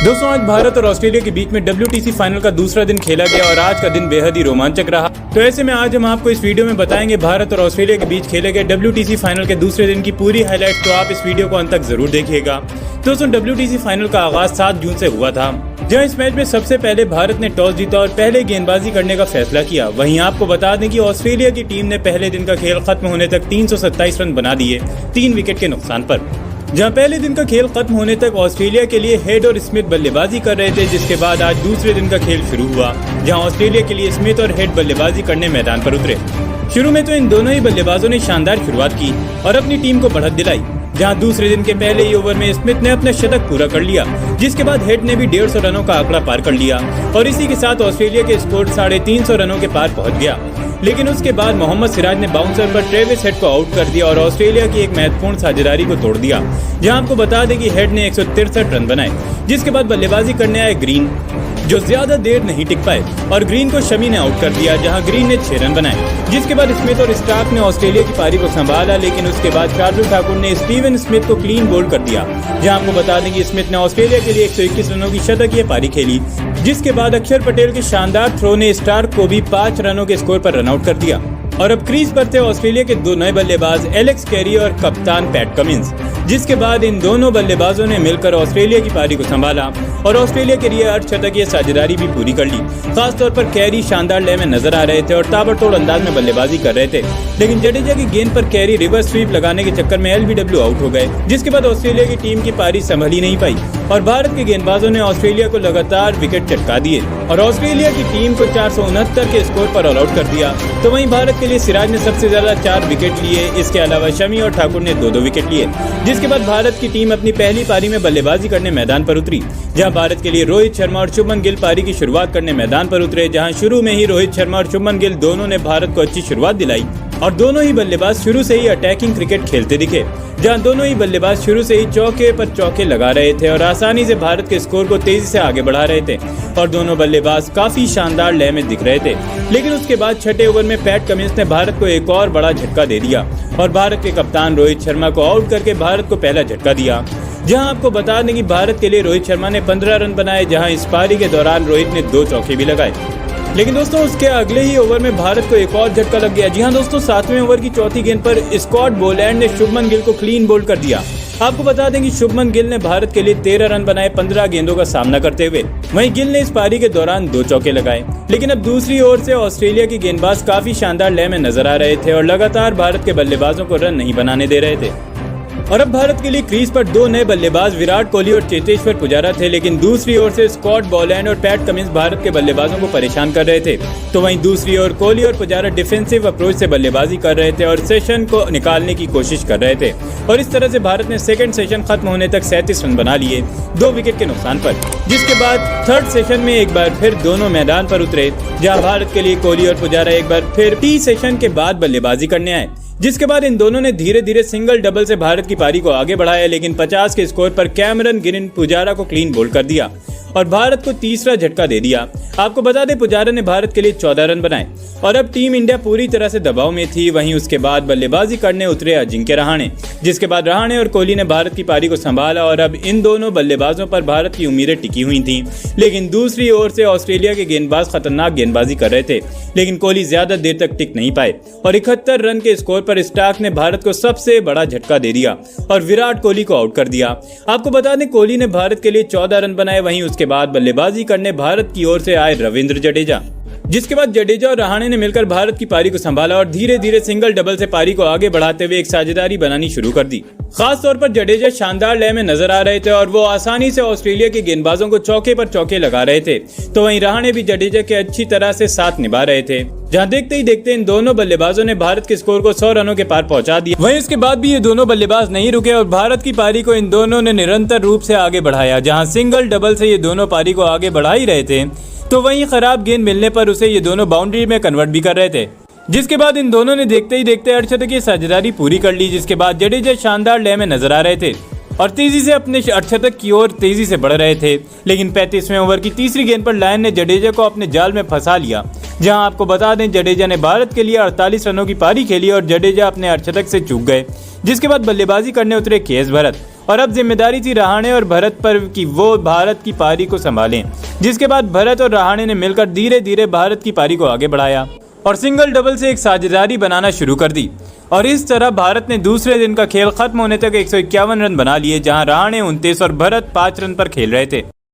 दोस्तों आज भारत और ऑस्ट्रेलिया के बीच में WTC फाइनल का दूसरा दिन खेला गया और आज का दिन बेहद ही रोमांचक रहा। तो ऐसे में आज हम आपको इस वीडियो में बताएंगे भारत और ऑस्ट्रेलिया के बीच खेले गए WTC फाइनल के दूसरे दिन की पूरी हाईलाइट। तो आप इस वीडियो को अंत तक जरूर देखिएगा। दोस्तों WTC फाइनल का आगाज 7 जून से हुआ था, जहां इस मैच में सबसे पहले भारत ने टॉस जीता और पहले गेंदबाजी करने का फैसला किया। वहीं आपको बता दें कि ऑस्ट्रेलिया की टीम ने पहले दिन का खेल खत्म होने तक 327 रन बना दिए 3 विकेट के नुकसान पर। जहां पहले दिन का खेल खत्म होने तक ऑस्ट्रेलिया के लिए हेड और स्मिथ बल्लेबाजी कर रहे थे, जिसके बाद आज दूसरे दिन का खेल शुरू हुआ, जहां ऑस्ट्रेलिया के लिए स्मिथ और हेड बल्लेबाजी करने मैदान पर उतरे। शुरू में तो इन दोनों ही बल्लेबाजों ने शानदार शुरुआत की और अपनी टीम को बढ़त दिलाई। जहां दूसरे दिन के पहले ही ओवर में स्मिथ ने अपना शतक पूरा कर लिया, जिसके बाद हेड ने भी 150 रनों का आंकड़ा पार कर लिया और इसी के साथ ऑस्ट्रेलिया के स्कोर 350 रनों के पार पहुंच गया। लेकिन उसके बाद मोहम्मद सिराज ने बाउंसर पर ट्रेविस हेड को आउट कर दिया और ऑस्ट्रेलिया की एक महत्वपूर्ण साझेदारी को तोड़ दिया। जहां आपको बता दें कि हेड ने 163 रन बनाए, जिसके बाद बल्लेबाजी करने आए ग्रीन, जो ज्यादा देर नहीं टिक पाए और ग्रीन को शमी ने आउट कर दिया। जहां ग्रीन ने 6 रन बनाए, जिसके बाद स्मिथ और स्टार्क ने ऑस्ट्रेलिया की पारी को संभाला। लेकिन उसके बाद शार्दुल ठाकुर ने स्टीवन स्मिथ को क्लीन बोल्ड कर दिया। जहां आपको बता दें कि स्मिथ ने ऑस्ट्रेलिया के लिए 121 रनों की शतकीय पारी खेली, जिसके बाद अक्षर पटेल के शानदार थ्रो ने स्टार्क को भी 5 रनों के स्कोर पर रन आउट कर दिया। और अब क्रीज पर थे ऑस्ट्रेलिया के 2 नए बल्लेबाज एलेक्स कैरी और कप्तान पैट कमिंस, जिसके बाद इन दोनों बल्लेबाजों ने मिलकर ऑस्ट्रेलिया की पारी को संभाला और ऑस्ट्रेलिया के लिए अर्धशतकीय साझेदारी भी पूरी कर ली। खासतौर पर कैरी शानदार लय में नजर आ रहे थे और ताबड़तोड़ अंदाज में बल्लेबाजी कर रहे थे। लेकिन जडेजा की गेंद पर कैरी रिवर्स स्वीप लगाने के चक्कर में LBW आउट हो गए, जिसके बाद ऑस्ट्रेलिया की टीम की पारी संभल ही नहीं पाई और भारत के गेंदबाजों ने ऑस्ट्रेलिया को लगातार विकेट चटका दिए और ऑस्ट्रेलिया की टीम को 469 के स्कोर पर ऑल आउट कर दिया। तो वहीं भारत के लिए सिराज ने सबसे ज्यादा 4 विकेट लिए। इसके अलावा शमी और ठाकुर ने 2-2 विकेट लिए। जिसके बाद भारत की टीम अपनी पहली पारी में बल्लेबाजी करने मैदान पर उतरी, जहां भारत के लिए रोहित शर्मा और शुभमन गिल पारी की शुरुआत करने मैदान पर उतरे। जहां शुरू में ही रोहित शर्मा और शुभमन गिल दोनों ने भारत को अच्छी शुरुआत दिलाई और दोनों ही बल्लेबाज शुरू से ही अटैकिंग क्रिकेट खेलते दिखे। जहां दोनों ही बल्लेबाज शुरू से ही चौके पर चौके लगा रहे थे और आसानी से भारत के स्कोर को तेजी से आगे बढ़ा रहे थे और दोनों बल्लेबाज काफी शानदार लय में दिख रहे थे। लेकिन उसके बाद छठे ओवर में पैट कमिंस ने भारत को एक और बड़ा झटका दे दिया और भारत के कप्तान रोहित शर्मा को आउट करके भारत को पहला झटका दिया। जहां आपको बता दें कि भारत के लिए रोहित शर्मा ने 15 रन बनाए, जहां इस पारी के दौरान रोहित ने 2 चौके भी लगाए। लेकिन दोस्तों उसके अगले ही ओवर में भारत को एक और झटका लग गया। जी हां दोस्तों, 7वें ओवर की चौथी गेंद पर स्कॉट बोलैंड ने शुभमन गिल को क्लीन बोल्ड कर दिया। आपको बता दें कि शुभमन गिल ने भारत के लिए 13 रन बनाए 15 गेंदों का सामना करते हुए। वहीं गिल ने इस पारी के दौरान 2 चौके लगाए। लेकिन अब दूसरी ओर से ऑस्ट्रेलिया के गेंदबाज काफी शानदार लय में नजर आ रहे थे और लगातार भारत के बल्लेबाजों को रन नहीं बनाने दे रहे थे। और अब भारत के लिए क्रीज पर 2 नए बल्लेबाज विराट कोहली और चेतेश्वर पुजारा थे। लेकिन दूसरी ओर से स्कॉट बोलैंड और पैट कमिंस भारत के बल्लेबाजों को परेशान कर रहे थे। तो वहीं दूसरी ओर कोहली और पुजारा डिफेंसिव अप्रोच से बल्लेबाजी कर रहे थे और सेशन को निकालने की कोशिश कर रहे थे और इस तरह से भारत ने सेकंड सेशन खत्म होने तक 37 रन बना लिए 2 विकेट के नुकसान पर। जिसके बाद थर्ड सेशन में एक बार फिर दोनों मैदान पर उतरे, जहां भारत के लिए कोहली और पुजारा एक बार फिर टी सेशन के बाद बल्लेबाजी करने आए। जिसके बाद इन दोनों ने धीरे धीरे सिंगल डबल से भारत की पारी को आगे बढ़ाया। लेकिन 50 के स्कोर पर कैमरन ग्रीन पुजारा को क्लीन बोल्ड कर दिया और भारत को तीसरा झटका दे दिया। आपको बता दें पुजारा ने भारत के लिए 14 रन बनाए और अब टीम इंडिया पूरी तरह से दबाव में थी। वहीं उसके बाद बल्लेबाजी करने उतरे अजिंक्य रहाणे, जिसके बाद रहाणे और कोहली ने भारत की पारी को संभाला और अब इन दोनों बल्लेबाजों पर भारत की उम्मीदें टिकी हुई थीं। लेकिन दूसरी ओर से ऑस्ट्रेलिया के गेंदबाज खतरनाक गेंदबाजी कर रहे थे, लेकिन कोहली ज्यादा देर तक टिक नहीं पाए और 71 रन के स्कोर पर स्टार्क ने भारत को सबसे बड़ा झटका दे दिया और विराट कोहली को आउट कर दिया। आपको बता दें कोहली ने भारत के लिए 14 रन बनाए। वहीं उसके बाद बल्लेबाजी करने भारत की ओर से आए रविंद्र जडेजा, जिसके बाद जडेजा और रहाणे ने मिलकर भारत की पारी को संभाला और धीरे धीरे सिंगल डबल से पारी को आगे बढ़ाते हुए एक साझेदारी बनानी शुरू कर दी। खास तौर पर जडेजा शानदार लय में नजर आ रहे थे और वो आसानी से ऑस्ट्रेलिया के गेंदबाजों को चौके पर चौके लगा रहे थे। तो वहीं रहाणे भी जडेजा के अच्छी तरह से साथ निभा रहे थे। जहां देखते ही देखते इन दोनों बल्लेबाजों ने भारत के स्कोर को 100 रनों के पार पहुंचा दिया। वहीं इसके बाद भी ये दोनों बल्लेबाज नहीं रुके और भारत की पारी को इन दोनों ने निरंतर रूप से आगे बढ़ाया। जहां सिंगल डबल से ये दोनों पारी को आगे बढ़ा ही रहे थे, तो वहीं खराब गेंद मिलने पर उसे ये दोनों बाउंड्री में कन्वर्ट भी कर रहे थे। जिसके बाद इन दोनों ने देखते ही देखते अर्धशतकीय साझेदारी पूरी कर ली। जिसके बाद जडेजा शानदार लय में नजर आ रहे थे और तेजी से अपने अर्धशतक की ओर तेजी से बढ़ रहे थे। लेकिन 35वें ओवर की तीसरी गेंद पर लायन ने जडेजा को अपने जाल में फंसा लिया, जहां आपको बता दें जडेजा ने भारत के लिए 48 रनों की पारी खेली और जडेजा अपने अर्धशतक से चूक गए। जिसके बाद बल्लेबाजी करने उतरे केएस भरत और अब जिम्मेदारी थी रहाणे और भरत पर कि वो भारत की पारी को संभालें, जिसके बाद भरत और रहाणे ने मिलकर धीरे धीरे भारत की पारी को आगे बढ़ाया और सिंगल डबल से एक साझेदारी बनाना शुरू कर दी। और इस तरह भारत ने दूसरे दिन का खेल खत्म होने तक 151 रन बना लिए, जहां रहाणे 29 और भरत 5 रन पर खेल रहे थे।